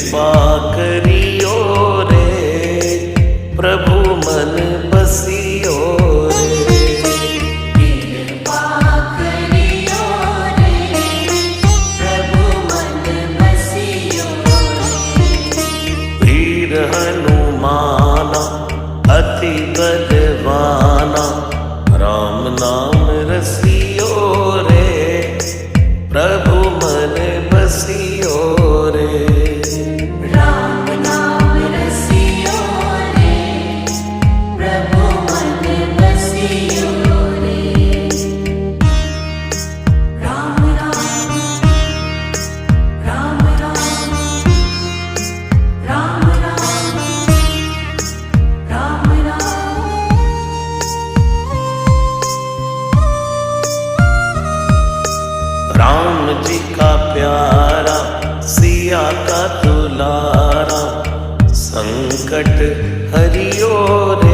कृपा करियो रे, प्रभु मन बसियो रे। कृपा करियो रे, प्रभु मन बसियो रे। वीर हनुमाना अति बलवाना, राम नाम रसियो रे, प्रभु मन बसियो रे। राम नाम रसियो रे, प्रभु मन बसियो रे। राम राम राम राम राम राम राम राम। राम जी का प्यारा सिया का दुलारा, संकट हरियो रे,